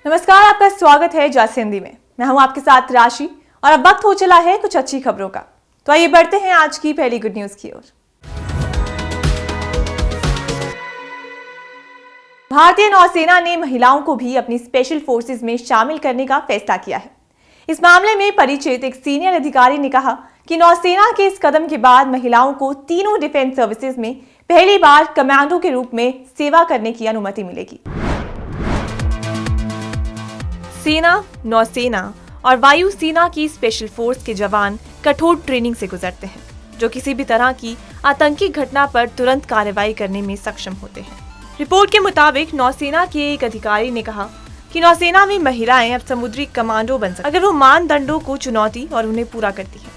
नमस्कार, आपका स्वागत है जस हिंदी में। मैं हूं आपके साथ राशि और अब वक्त हो चला है कुछ अच्छी खबरों का। तो आइए बढ़ते हैं आज की पहली गुड न्यूज की ओर। भारतीय नौसेना ने महिलाओं को भी अपनी स्पेशल फोर्सेज में शामिल करने का फैसला किया है। इस मामले में परिचित एक सीनियर अधिकारी ने कहा कि नौसेना के इस कदम के बाद महिलाओं को तीनों डिफेंस सर्विसेज में पहली बार कमांडो के रूप में सेवा करने की अनुमति मिलेगी। सेना, नौसेना और वायुसेना की स्पेशल फोर्स के जवान कठोर ट्रेनिंग से गुजरते हैं, जो किसी भी तरह की आतंकी घटना पर तुरंत कार्रवाई करने में सक्षम होते हैं। रिपोर्ट के मुताबिक नौसेना के एक अधिकारी ने कहा कि नौसेना में महिलाएं अब समुद्री कमांडो बन सकती हैं, अगर वो मानदंडों को चुनौती और उन्हें पूरा करती हैं।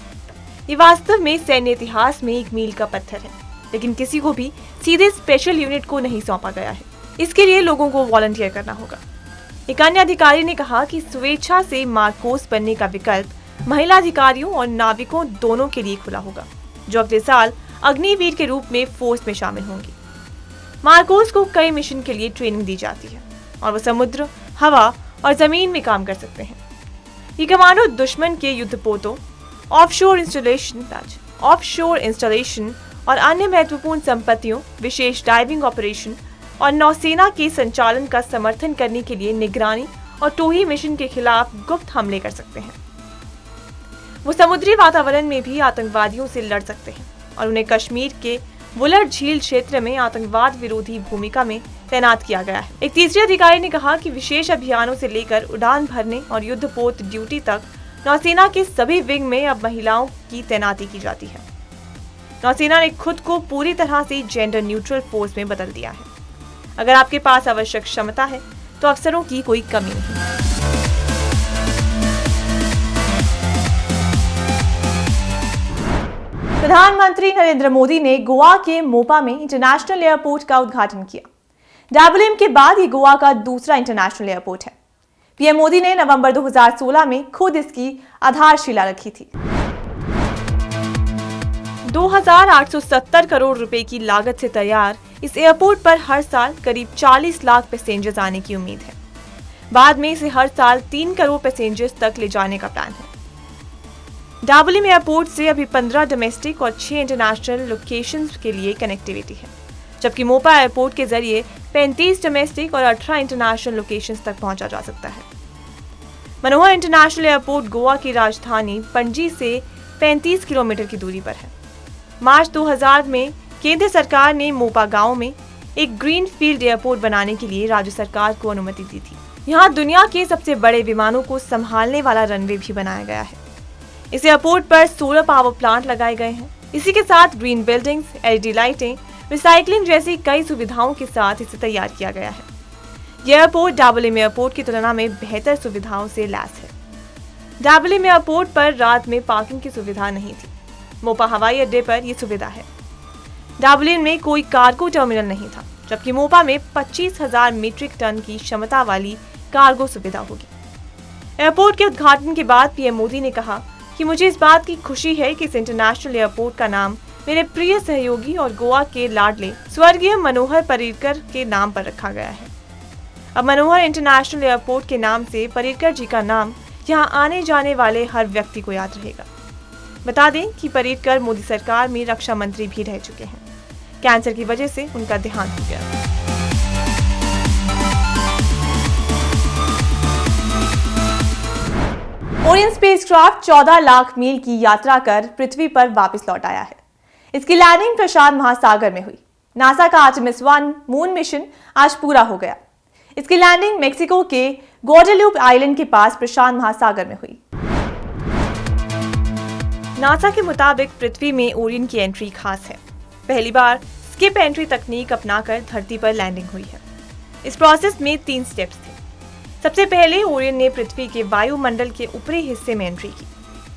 ये वास्तव में सैन्य इतिहास में एक मील का पत्थर है, लेकिन किसी को भी सीधे स्पेशल यूनिट को नहीं सौंपा गया है। इसके लिए लोगों को वॉलंटियर करना होगा। एक अन्य अधिकारी ने कहा कि स्वेच्छा से मार्कोस बनने का विकल्प महिला अधिकारियों और नाविकों दोनों के लिए खुला होगा, जो अगले साल अग्निवीर के रूप में फोर्स में शामिल होंगी। मार्कोस को कई मिशन के लिए ट्रेनिंग दी जाती है और वो समुद्र, हवा और जमीन में काम कर सकते हैं। ये कमांडो दुश्मन के युद्धपोतों, ऑफशोर इंस्टॉलेशन और अन्य महत्वपूर्ण संपत्तियों, विशेष डाइविंग ऑपरेशन और नौसेना के संचालन का समर्थन करने के लिए निगरानी और टोही मिशन के खिलाफ गुप्त हमले कर सकते हैं। वो समुद्री वातावरण में भी आतंकवादियों से लड़ सकते हैं और उन्हें कश्मीर के वुलर झील क्षेत्र में आतंकवाद विरोधी भूमिका में तैनात किया गया है। एक तीसरे अधिकारी ने कहा कि विशेष अभियानों से लेकर उड़ान भरने और युद्धपोत ड्यूटी तक नौसेना के सभी विंग में अब महिलाओं की तैनाती की जाती है। नौसेना ने खुद को पूरी तरह से जेंडर न्यूट्रल फोर्स में बदल दिया है। अगर आपके पास आवश्यक क्षमता है तो अफसरों की कोई कमी नहीं। प्रधानमंत्री नरेंद्र मोदी ने गोवा के मोपा में इंटरनेशनल एयरपोर्ट का उद्घाटन किया। डब्ल्यूएम के बाद ये गोवा का दूसरा इंटरनेशनल एयरपोर्ट है। पीएम मोदी ने नवंबर 2016 में खुद इसकी आधारशिला रखी थी। 2870 करोड़ रुपए की लागत से तैयार इस एयरपोर्ट पर हर साल करीब 40 लाख पैसेंजर्स आने की उम्मीद है। बाद में इसे हर साल 3 करोड़ पैसेंजर्स तक ले जाने का प्लान है। डब्ल्यूएम एयरपोर्ट से अभी 15 डोमेस्टिक और 6 इंटरनेशनल लोकेशंस के लिए कनेक्टिविटी है, जबकि मोपा एयरपोर्ट के जरिए 35 डोमेस्टिक और 18 इंटरनेशनल लोकेशंस तक पहुंचा जा सकता है। मनोहर इंटरनेशनल एयरपोर्ट गोवा की राजधानी पणजी से 35 किलोमीटर की दूरी पर है। मार्च 2000 में केंद्र सरकार ने मोपा गांव में एक ग्रीन फील्ड एयरपोर्ट बनाने के लिए राज्य सरकार को अनुमति दी थी। यहाँ दुनिया के सबसे बड़े विमानों को संभालने वाला रनवे भी बनाया गया है। इस एयरपोर्ट पर सोलर पावर प्लांट लगाए गए हैं। इसी के साथ ग्रीन बिल्डिंग्स, एलईडी लाइटें, रिसाइकलिंग जैसी कई सुविधाओं के साथ इसे तैयार किया गया है। यह एयरपोर्ट डब्ल्यूएम एयरपोर्ट की तुलना में बेहतर सुविधाओं से लैस है। डब्ल्यूएम एयरपोर्ट पर रात में पार्किंग की सुविधा नहीं थी। मोपा हवाई अड्डे पर यह सुविधा है। डब्ल्यूएम में कोई कार्गो टर्मिनल नहीं था, जबकि मोपा में 25,000 मीट्रिक टन की क्षमता वाली कार्गो सुविधा होगी। एयरपोर्ट के उद्घाटन के बाद पीएम मोदी ने कहा कि मुझे इस बात की खुशी है कि इस इंटरनेशनल एयरपोर्ट का नाम मेरे प्रिय सहयोगी और गोवा के लाडले स्वर्गीय मनोहर पर्रिकर के नाम पर रखा गया है। अब मनोहर इंटरनेशनल एयरपोर्ट के नाम से पर्रिकर जी का नाम यहाँ आने जाने वाले हर व्यक्ति को याद रहेगा। बता दें कि पर्रिकर मोदी सरकार में रक्षा मंत्री भी रह चुके हैं। कैंसर की वजह से उनका देहांत हो गया। ओरियन स्पेसक्राफ्ट 14 लाख मील की यात्रा कर पृथ्वी पर वापस लौट आया है। इसकी लैंडिंग प्रशांत महासागर में हुई। नासा का आर्टेमिस 1 मून मिशन आज पूरा हो गया। इसकी लैंडिंग मेक्सिको के ग्वाडेलूप आइलैंड के पास प्रशांत महासागर में हुई। नासा के मुताबिक पृथ्वी में ओरियन की एंट्री खास है। पहली बार स्किप एंट्री तकनीक अपनाकर धरती पर लैंडिंग हुई है। इस प्रोसेस में 3 स्टेप्स थे। सबसे पहले ओरियन ने पृथ्वी के वायुमंडल के ऊपरी हिस्से में एंट्री की।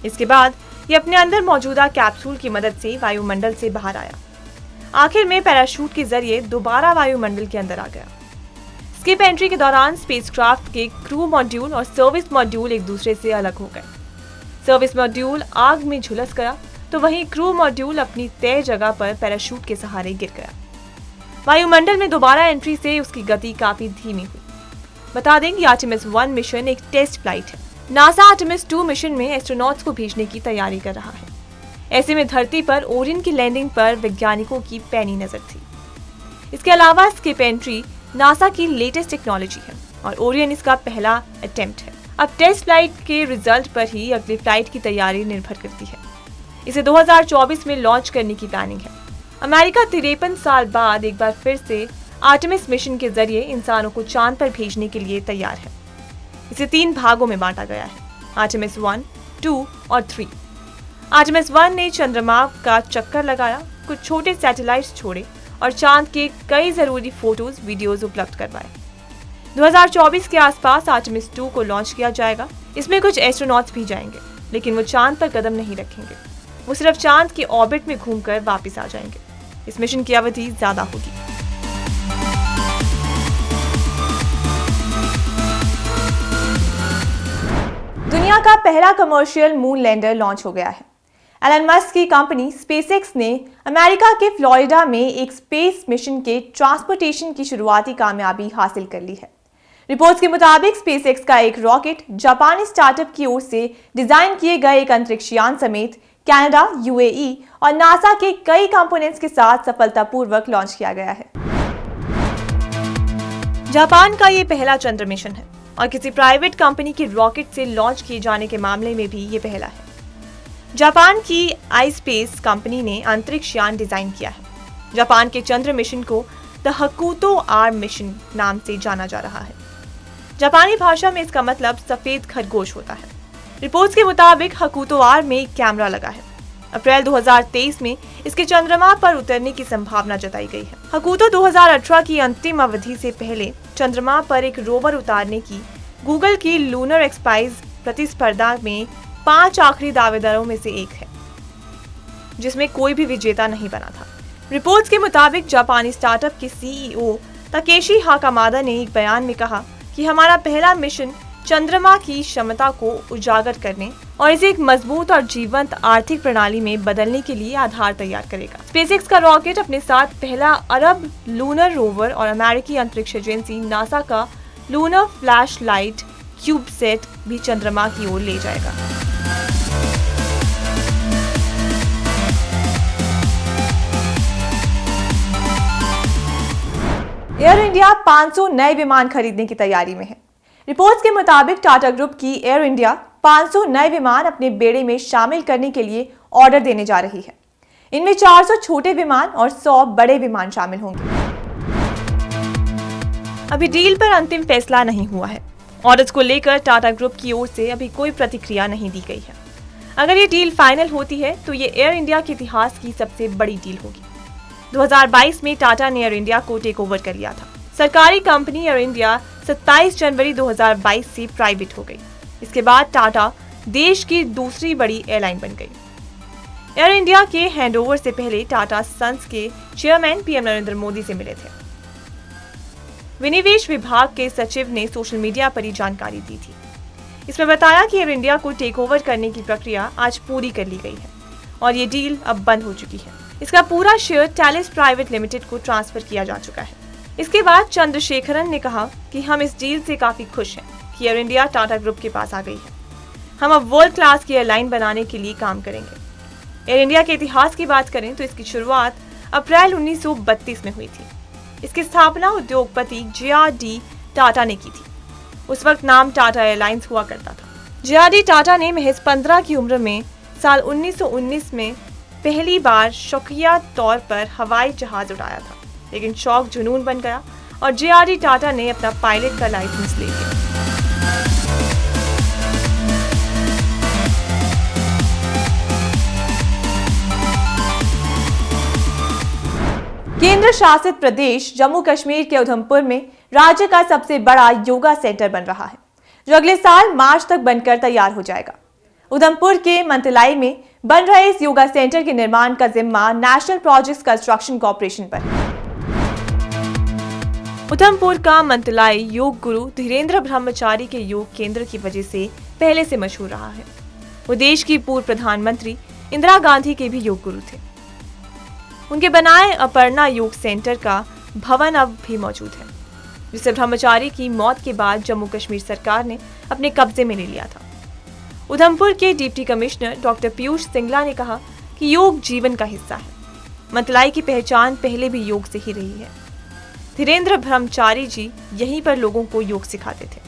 इसके बाद ये अपने अंदर मौजूदा कैप्सूल की मदद से वायुमंडल से बाहर आया। आखिर में पैराशूट के जरिए दोबारा वायुमंडल के अंदर आ गया। स्किप एंट्री के दौरान स्पेसक्राफ्ट के क्रू मॉड्यूल और सर्विस मॉड्यूल एक दूसरे से अलग हो गए। सर्विस मॉड्यूल आग में झुलस गया, तो वहीं क्रू मॉड्यूल अपनी तय जगह पर पैराशूट के सहारे गिर गया। वायुमंडल में दोबारा एंट्री से उसकी गति काफी धीमी हुई। बता दें कि आर्टेमिस 1 मिशन एक टेस्ट फ्लाइट है। नासा आर्टेमिस 2 मिशन में एस्ट्रोनॉट्स को भेजने की तैयारी कर रहा है। ऐसे में धरती पर ओरियन की लैंडिंग पर वैज्ञानिकों की पैनी नजर थी। इसके अलावा स्किप एंट्री नासा की लेटेस्ट टेक्नोलॉजी है और ओरियन इसका पहला अटेम्प्ट है। अब टेस्ट फ्लाइट के रिजल्ट पर ही अगली फ्लाइट की तैयारी निर्भर करती है। इसे 2024 में लॉन्च करने की प्लानिंग है। अमेरिका 53 साल बाद एक बार फिर से आर्टेमिस मिशन के जरिए इंसानों को चांद पर भेजने के लिए तैयार है। इसे 3 भागों में बांटा गया है, आर्टेमिस 1, 2 और 3। आर्टेमिस 1 ने चंद्रमा का चक्कर लगाया, कुछ छोटे सैटेलाइट्स छोड़े और चांद के कई जरूरी फोटोज वीडियोज उपलब्ध करवाए। 2024 के आसपास आर्टेमिस 2 को लॉन्च किया जाएगा। इसमें कुछ एस्ट्रोनॉट्स भी जाएंगे, लेकिन वो चांद पर कदम नहीं रखेंगे। वो सिर्फ चांद के ऑर्बिट में घूमकर वापस आ जाएंगे। इस मिशन की अवधि ज्यादा होगी। दुनिया का पहला कमर्शियल मून लैंडर लॉन्च हो गया है। एलन मस्क की कंपनी स्पेसएक्स ने अमेरिका के फ्लोरिडा में एक स्पेस मिशन के ट्रांसपोर्टेशन की शुरुआती कामयाबी हासिल कर ली है। रिपोर्ट्स के मुताबिक स्पेसएक्स का एक रॉकेट जापानी स्टार्टअप की ओर से डिजाइन किए गए एक अंतरिक्ष यान समेत कनाडा, यूएई और नासा के कई कंपोनेंट्स के साथ सफलतापूर्वक लॉन्च किया गया है। जापान का ये पहला चंद्र मिशन है और किसी प्राइवेट कंपनी के रॉकेट से लॉन्च किए जाने के मामले में भी ये पहला है। जापान की आईस्पेस कंपनी ने अंतरिक्ष यान डिजाइन किया है। जापान के चंद्र मिशन को द हकुतो आर मिशन नाम से जाना जा रहा है। जापानी भाषा में इसका मतलब सफेद खरगोश होता है। रिपोर्ट्स के मुताबिक हकुतो आर में एक कैमरा लगा है। अप्रैल 2023 में इसके चंद्रमा पर उतरने की संभावना जताई गई है। हकुतो 2018 की अंतिम अवधि से पहले चंद्रमा पर एक रोवर उतारने की गूगल की लूनर एक्सपाइज प्रतिस्पर्धा में 5 आखिरी दावेदारों में से एक है, जिसमें कोई भी विजेता नहीं बना था। रिपोर्ट्स के मुताबिक जापानी स्टार्टअप के सीईओ ताकेशी हाकामादा ने एक बयान में कहा कि हमारा पहला मिशन चंद्रमा की क्षमता को उजागर करने और इसे एक मजबूत और जीवंत आर्थिक प्रणाली में बदलने के लिए आधार तैयार करेगा। स्पेसएक्स का रॉकेट अपने साथ पहला अरब लूनर रोवर और अमेरिकी अंतरिक्ष एजेंसी नासा का लूनर फ्लैश लाइट क्यूबसेट भी चंद्रमा की ओर ले जाएगा। एयर इंडिया 500 नए विमान खरीदने की तैयारी में है। रिपोर्ट्स के मुताबिक टाटा ग्रुप की एयर इंडिया 500 नए विमान अपने बेड़े में शामिल करने के लिए ऑर्डर देने जा रही है। इनमें 400 छोटे विमान और 100 बड़े विमान शामिल होंगे। अभी डील पर अंतिम फैसला नहीं हुआ है। ऑर्डर्स को लेकर टाटा ग्रुप की ओर से अभी कोई प्रतिक्रिया नहीं दी गई है। अगर ये डील फाइनल होती है तो ये एयर इंडिया के इतिहास की सबसे बड़ी डील होगी। 2022 में टाटा ने एयर इंडिया को टेक ओवर कर लिया था। सरकारी कंपनी एयर इंडिया 27 जनवरी 2022 से प्राइवेट हो गई। इसके बाद टाटा देश की दूसरी बड़ी एयरलाइन बन गई। एयर इंडिया के हैंडओवर से पहले टाटा सन्स के चेयरमैन पीएम नरेंद्र मोदी से मिले थे। विनिवेश विभाग के सचिव ने सोशल मीडिया पर ये जानकारी दी थी। इसमें बताया कि एयर इंडिया को टेक ओवर करने की प्रक्रिया आज पूरी कर ली गई है और ये डील अब बंद हो चुकी है। इसका पूरा शेयर टैलिस प्राइवेट लिमिटेड को ट्रांसफर किया जा चुका है। इसके बाद चंद्रशेखरन ने कहा कि हम इस डील से काफी खुश हैं कि एयर इंडिया टाटा ग्रुप के पास आ गई है। हम अब वर्ल्ड क्लास की एयरलाइन बनाने के लिए काम करेंगे। एयर इंडिया के इतिहास की बात करें तो इसकी शुरुआत अप्रैल 1932 में हुई थी। इसकी स्थापना उद्योगपति जे.आर.डी. टाटा ने की थी। उस वक्त नाम टाटा एयरलाइंस हुआ करता था। जे.आर.डी. टाटा ने महज 15 की उम्र में साल 1919 में पहली बार शौकिया तौर पर हवाई जहाज उड़ाया था, लेकिन शौक जुनून बन गया और जे.आर.डी. टाटा ने अपना पायलट का लाइसेंस ले लिया। केंद्र शासित प्रदेश जम्मू कश्मीर के उधमपुर में राज्य का सबसे बड़ा योगा सेंटर बन रहा है, जो अगले साल मार्च तक बनकर तैयार हो जाएगा। उधमपुर के मंतलाई में बन रहे इस योगा सेंटर के निर्माण का जिम्मा नेशनल प्रोजेक्ट्स कंस्ट्रक्शन कॉर्पोरेशन पर है। उधमपुर का मंतलाई योग गुरु धीरेन्द्र ब्रह्मचारी के योग केंद्र की वजह से पहले से मशहूर रहा है। वो देश की पूर्व प्रधानमंत्री इंदिरा गांधी के भी योग गुरु थे। उनके बनाए अपर्णा योग सेंटर का भवन अब भी मौजूद है। जिसे ब्रह्मचारी की मौत के बाद जम्मू कश्मीर सरकार ने अपने कब्जे में ले लिया था। उधमपुर के deputy commissioner doctor Piyush Singla ने कहा कि योग जीवन का हिस्सा है। मंतलाई की पहचान पहले भी योग से ही रही है। धीरेन्द्र ब्रह्मचारी जी यहीं पर लोगों को योग सिखाते थे।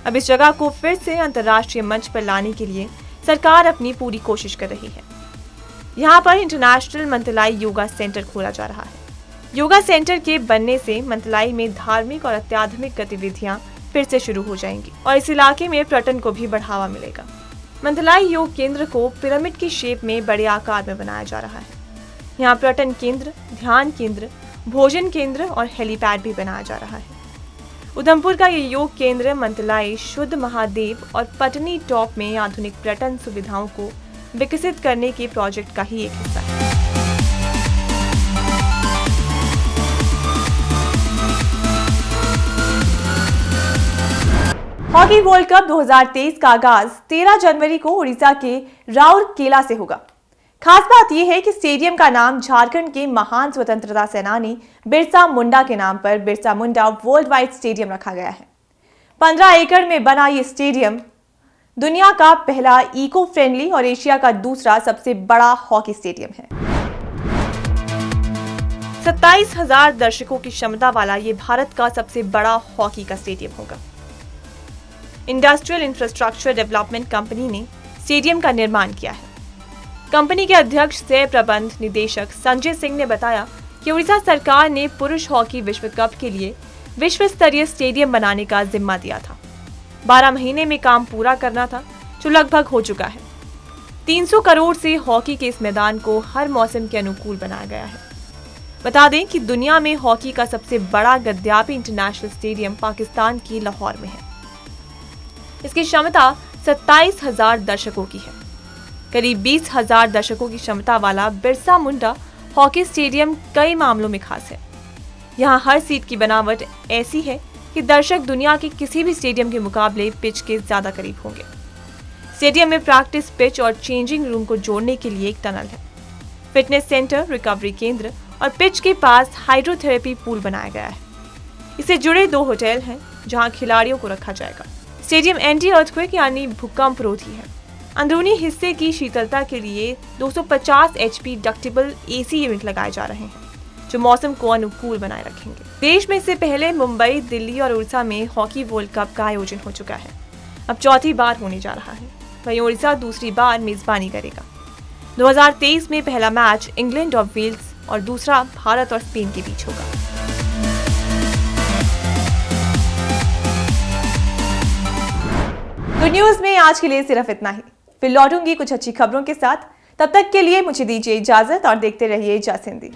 अब इस जगह को फिर से अंतर्राष्ट्रीय मंच पर लाने के लिए सरकार अपनी पूरी कोशिश कर रही है। यहाँ पर इंटरनेशनल मंतलाई योगा सेंटर खोला जा रहा है। योगा सेंटर के बनने से मंतलाई में धार्मिक और अत्याधुनिक गतिविधियां फिर से शुरू हो जाएंगी और इस इलाके में पर्यटन को भी बढ़ावा मिलेगा। मंतलाई योग केंद्र को पिरामिड की शेप में बड़े आकार में बनाया जा रहा है। यहाँ पर्यटन केंद्र, ध्यान केंद्र, भोजन केंद्र और हेलीपैड भी बनाया जा रहा है। उधमपुर का ये योग केंद्र मंतलाई, शुद्ध महादेव और पटनी टॉप में आधुनिक पर्यटन सुविधाओं को विकसित करने के प्रोजेक्ट का ही एक हिस्सा है। हॉकी वर्ल्ड कप 2023 का आगाज 13 जनवरी को उड़ीसा के राउरकेला से होगा। खास बात यह है कि स्टेडियम का नाम झारखंड के महान स्वतंत्रता सेनानी बिरसा मुंडा के नाम पर Birsa Munda world wide stadium रखा गया है। 15 एकड़ में बना ये स्टेडियम दुनिया का पहला इको फ्रेंडली और एशिया का दूसरा सबसे बड़ा हॉकी स्टेडियम है। 27,000 दर्शकों की क्षमता वाला ये भारत का सबसे बड़ा हॉकी का स्टेडियम होगा। इंडस्ट्रियल इंफ्रास्ट्रक्चर डेवलपमेंट कंपनी ने स्टेडियम का निर्माण किया है। कंपनी के अध्यक्ष सह प्रबंध निदेशक संजय सिंह ने बताया कि उड़ीसा सरकार ने पुरुष हॉकी विश्व कप के लिए विश्व स्तरीय स्टेडियम बनाने का जिम्मा दिया था। 12 महीने में काम पूरा करना था, जो लगभग हो चुका है। 300 करोड़ से हॉकी के इस मैदान को हर मौसम के अनुकूल बनाया गया है। बता दें कि दुनिया में हॉकी का सबसे बड़ा गद्यापी इंटरनेशनल स्टेडियम पाकिस्तान की लाहौर में है। इसकी क्षमता 27,000 दर्शकों की है। करीब 20,000 दर्शकों की क्षमता वाला बिरसा मुंडा हॉकी स्टेडियम कई मामलों में खास है। यहाँ हर सीट की बनावट ऐसी है कि दर्शक दुनिया के किसी भी स्टेडियम के मुकाबले पिच के ज्यादा करीब होंगे। स्टेडियम में प्रैक्टिस पिच और चेंजिंग रूम को जोड़ने के लिए एक टनल है। फिटनेस सेंटर, रिकवरी केंद्र और पिच के पास हाइड्रोथेरेपी पूल बनाया गया है। इससे जुड़े 2 होटल हैं जहाँ खिलाड़ियों को रखा जाएगा। स्टेडियम एंटी अर्थक्वेक यानी भूकंप रोधी है। अंदरूनी हिस्से की शीतलता के लिए 250 HP डक्टेबल AC यूनिट लगाए जा रहे हैं, जो मौसम को अनुकूल बनाए रखेंगे। देश में इससे पहले मुंबई, दिल्ली और उड़ीसा में हॉकी वर्ल्ड कप का आयोजन हो चुका है। अब चौथी बार होने जा रहा है। वहीं उड़ीसा दूसरी बार मेजबानी करेगा। 2023 में पहला मैच इंग्लैंड और वेल्स और दूसरा भारत और स्पेन के बीच होगा। गुड न्यूज में आज के लिए सिर्फ इतना ही। फिर लौटूंगी कुछ अच्छी खबरों के साथ। तब तक के लिए मुझे दीजिए इजाजत और देखते रहिए जस हिंदी।